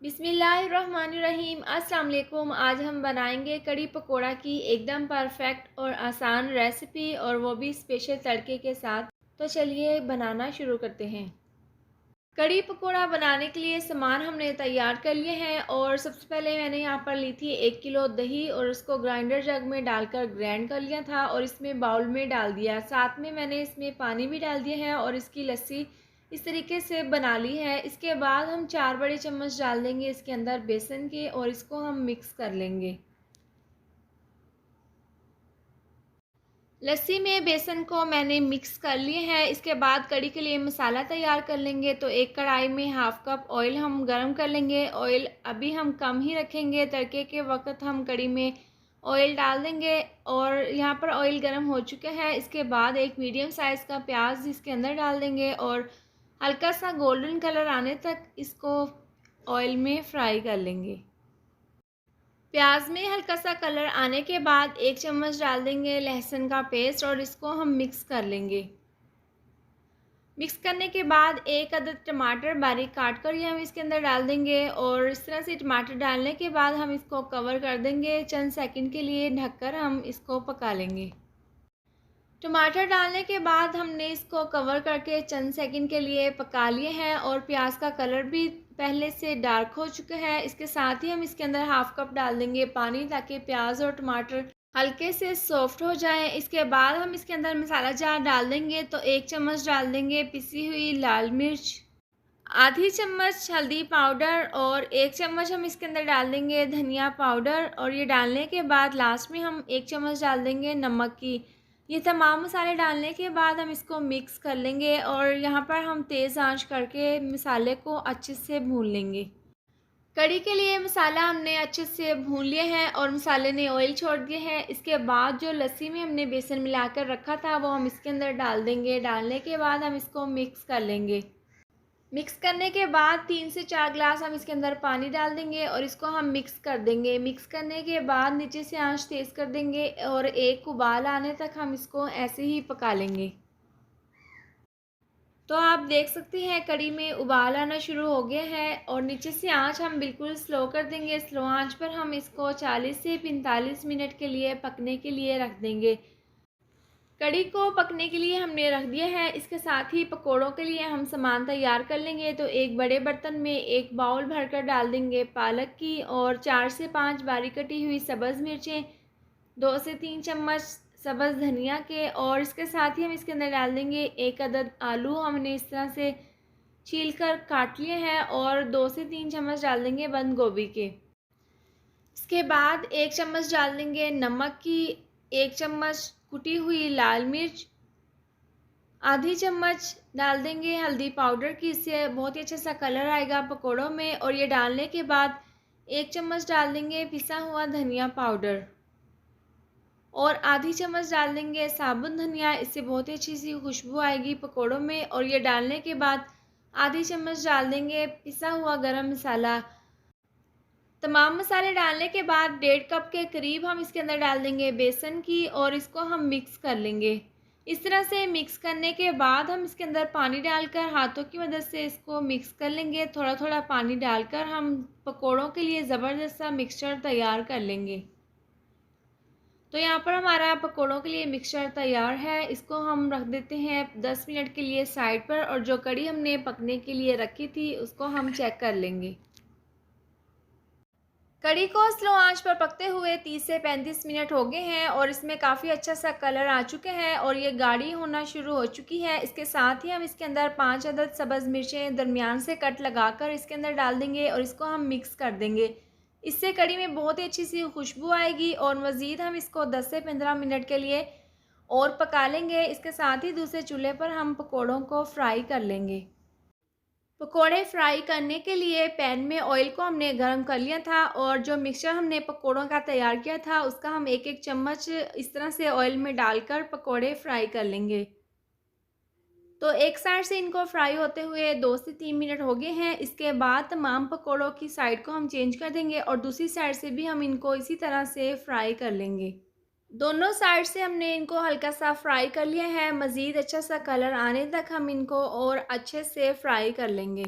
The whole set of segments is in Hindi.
बिस्मिल्लाहिर्रहमानिर्रहीम। अस्सलाम वालेकुम। आज हम बनाएंगे कड़ी पकोड़ा की एकदम परफेक्ट और आसान रेसिपी, और वो भी स्पेशल तड़के के साथ। तो चलिए बनाना शुरू करते हैं। कड़ी पकोड़ा बनाने के लिए सामान हमने तैयार कर लिए हैं, और सबसे पहले मैंने यहाँ पर ली थी 1 किलो दही, और उसको ग्राइंडर जग में डालकर ग्राइंड कर लिया था और इसमें बाउल में डाल दिया। साथ में मैंने इसमें पानी भी डाल दिया है और इसकी लस्सी इस तरीके से बना ली है। इसके बाद हम 4 बड़े चम्मच डाल देंगे इसके अंदर बेसन के, और इसको हम मिक्स कर लेंगे। लस्सी में बेसन को मैंने मिक्स कर लिए हैं। इसके बाद कड़ी के लिए मसाला तैयार कर लेंगे। तो एक कढ़ाई में हाफ़ कप ऑयल हम गरम कर लेंगे। ऑयल अभी हम कम ही रखेंगे, तड़के के वक्त हम कड़ी में ऑयल डाल देंगे। और यहाँ पर ऑयल गरम हो चुका है। इसके बाद एक मीडियम साइज़ का प्याज इसके अंदर डाल देंगे, और हल्का सा गोल्डन कलर आने तक इसको ऑयल में फ्राई कर लेंगे। प्याज में हल्का सा कलर आने के बाद 1 चम्मच डाल देंगे लहसुन का पेस्ट, और इसको हम मिक्स कर लेंगे। मिक्स करने के बाद एक अदद टमाटर बारीक काट कर ये हम इसके अंदर डाल देंगे, और इस तरह से टमाटर डालने के बाद हम इसको कवर कर देंगे। चंद सेकंड के लिए ढककर हम इसको पका लेंगे। टमाटर डालने के बाद हमने इसको कवर करके चंद सेकंड के लिए पका लिए हैं, और प्याज का कलर भी पहले से डार्क हो चुका है। इसके साथ ही हम इसके अंदर हाफ़ कप डाल देंगे पानी, ताकि प्याज और टमाटर हल्के से सॉफ्ट हो जाएं। इसके बाद हम इसके अंदर मसाला जार डाल देंगे। तो 1 चम्मच डाल देंगे पिसी हुई लाल मिर्च, आधी चम्मच हल्दी पाउडर, और 1 चम्मच हम इसके अंदर डाल देंगे धनिया पाउडर। और ये डालने के बाद लास्ट में हम 1 चम्मच डाल देंगे नमक की। ये तमाम मसाले डालने के बाद हम इसको मिक्स कर लेंगे, और यहाँ पर हम तेज़ आंच करके मसाले को अच्छे से भून लेंगे। कड़ी के लिए मसाला हमने अच्छे से भून लिया है और मसाले ने ऑयल छोड़ दिए हैं। इसके बाद जो लस्सी में हमने बेसन मिलाकर रखा था वो हम इसके अंदर डाल देंगे। डालने के बाद हम इसको मिक्स कर लेंगे। मिक्स करने के बाद 3 से 4 ग्लास हम इसके अंदर पानी डाल देंगे, और इसको हम मिक्स कर देंगे। मिक्स करने के बाद नीचे से आंच तेज़ कर देंगे, और एक उबाल आने तक हम इसको ऐसे ही पका लेंगे। तो आप देख सकते हैं कड़ी में उबाल आना शुरू हो गया है, और नीचे से आंच हम बिल्कुल स्लो कर देंगे। स्लो आंच पर हम इसको 40 से 45 मिनट के लिए पकने के लिए रख देंगे। कड़ी को पकने के लिए हमने रख दिया है। इसके साथ ही पकोड़ों के लिए हम सामान तैयार कर लेंगे। तो एक बड़े बर्तन में एक बाउल भरकर डाल देंगे पालक की, और 4 से 5 बारीक कटी हुई सब्ज़ मिर्चें, 2 से 3 चम्मच सब्ज़ धनिया के, और इसके साथ ही हम इसके अंदर डाल देंगे एक अदद आलू हमने इस तरह से छील कर काट लिए हैं, और 2 से 3 चम्मच डाल देंगे बंद गोभी के। इसके बाद 1 चम्मच डाल देंगे नमक की, 1 चम्मच कुटी हुई लाल मिर्च, आधी चम्मच डाल देंगे हल्दी पाउडर की। इससे बहुत ही अच्छा सा कलर आएगा पकोड़ों में। और ये डालने के बाद 1 चम्मच डाल देंगे पिसा हुआ धनिया पाउडर, और आधी चम्मच डाल देंगे साबुत धनिया। इससे बहुत ही अच्छी सी खुशबू आएगी पकोड़ों में। और ये डालने के बाद आधी चम्मच डाल देंगे पिसा हुआ गरम मसाला। तमाम मसाले डालने के बाद 1.5 कप के करीब हम इसके अंदर डाल देंगे बेसन की, और इसको हम मिक्स कर लेंगे। इस तरह से मिक्स करने के बाद हम इसके अंदर पानी डालकर हाथों की मदद से इसको मिक्स कर लेंगे। थोड़ा थोड़ा पानी डालकर हम पकोड़ों के लिए ज़बरदस्त सा मिक्सचर तैयार कर लेंगे। तो यहाँ पर हमारा पकोड़ों के लिए मिक्सचर तैयार है। इसको हम रख देते हैं 10 मिनट के लिए साइड पर, और जो कड़ी हमने पकने के लिए रखी थी उसको हम चेक कर लेंगे। कड़ी को स्लो आंच पर पकते हुए 30 से 35 मिनट हो गए हैं, और इसमें काफ़ी अच्छा सा कलर आ चुके हैं, और ये गाढ़ी होना शुरू हो चुकी है। इसके साथ ही हम इसके अंदर 5 अदद सब्ज़ मिर्चें दरमियान से कट लगाकर इसके अंदर डाल देंगे, और इसको हम मिक्स कर देंगे। इससे कड़ी में बहुत ही अच्छी सी खुशबू आएगी, और मज़ीद हम इसको 10 से 15 मिनट के लिए और पका लेंगे। इसके साथ ही दूसरे चूल्हे पर हम पकौड़ों को फ्राई कर लेंगे। पकोड़े फ्राई करने के लिए पैन में ऑयल को हमने गरम कर लिया था, और जो मिक्सचर हमने पकोड़ों का तैयार किया था उसका हम एक एक चम्मच इस तरह से ऑयल में डालकर पकोड़े फ्राई कर लेंगे। तो एक साइड से इनको फ्राई होते हुए 2 से 3 मिनट हो गए हैं। इसके बाद तमाम पकोड़ों की साइड को हम चेंज कर देंगे, और दूसरी साइड से भी हम इनको इसी तरह से फ्राई कर लेंगे। दोनों साइड से हमने इनको हल्का सा फ्राई कर लिया है। मज़ीद अच्छा सा कलर आने तक हम इनको और अच्छे से फ्राई कर लेंगे।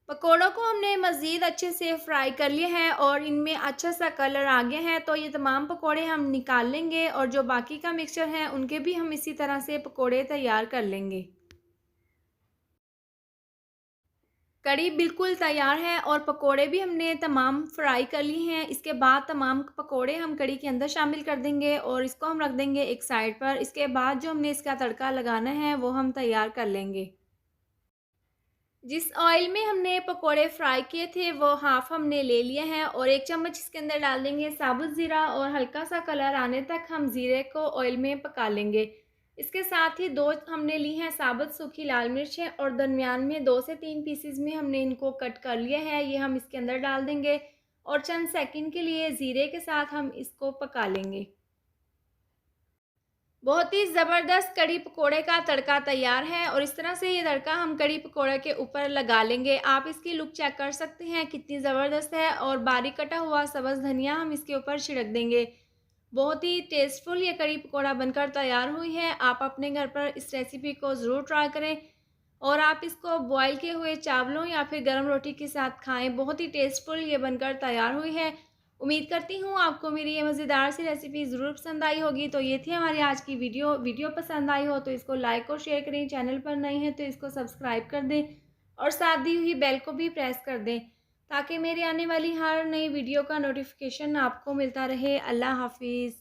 पकोड़ों को हमने मज़ीद अच्छे से फ्राई कर लिया है और इनमें अच्छा सा कलर आ गया है, तो ये तमाम पकोड़े हम निकाल लेंगे और जो बाकी का मिक्सचर है उनके भी हम इसी तरह से पकोड़े तैयार कर लेंगे। कढ़ी बिल्कुल तैयार है और पकोड़े भी हमने तमाम फ्राई कर लिए हैं। इसके बाद तमाम पकोड़े हम कढ़ी के अंदर शामिल कर देंगे और इसको हम रख देंगे एक साइड पर। इसके बाद जो हमने इसका तड़का लगाना है वो हम तैयार कर लेंगे। जिस ऑयल में हमने पकोड़े फ्राई किए थे वो हाफ़ हमने ले लिया है और 1 चम्मच इसके अंदर डाल देंगे साबुत ज़ीरा और हल्का सा कलर आने तक हम ज़ीरे को ऑयल में पका लेंगे। इसके साथ ही 2 हमने ली हैं साबुत सूखी लाल मिर्चें और दरमियान में 2 से 3 पीसेस में हमने इनको कट कर लिया है। ये हम इसके अंदर डाल देंगे और चंद सेकंड के लिए ज़ीरे के साथ हम इसको पका लेंगे। बहुत ही ज़बरदस्त कढ़ी पकोड़े का तड़का तैयार है और इस तरह से ये तड़का हम कढ़ी पकोड़े के ऊपर लगा लेंगे। आप इसकी लुक चेक कर सकते हैं कितनी ज़बरदस्त है और बारीक कटा हुआ सब्ज़ धनिया हम इसके ऊपर छिड़क देंगे। बहुत ही टेस्टफुल ये कढ़ी पकोड़ा बनकर तैयार हुई है। आप अपने घर पर इस रेसिपी को ज़रूर ट्राई करें और आप इसको बॉयल किए हुए चावलों या फिर गर्म रोटी के साथ खाएँ। बहुत ही टेस्टफुल ये बनकर तैयार हुई है। उम्मीद करती हूँ आपको मेरी ये मज़ेदार सी रेसिपी ज़रूर पसंद आई होगी। तो ये थी हमारी आज की वीडियो पसंद आई हो तो इसको लाइक और शेयर करें। चैनल पर नए हैं तो इसको सब्सक्राइब कर दें और साथ दी हुई बेल को भी प्रेस कर दें ताकि मेरी आने वाली हर नई वीडियो का नोटिफिकेशन आपको मिलता रहे। अल्लाह हाफ़िज़।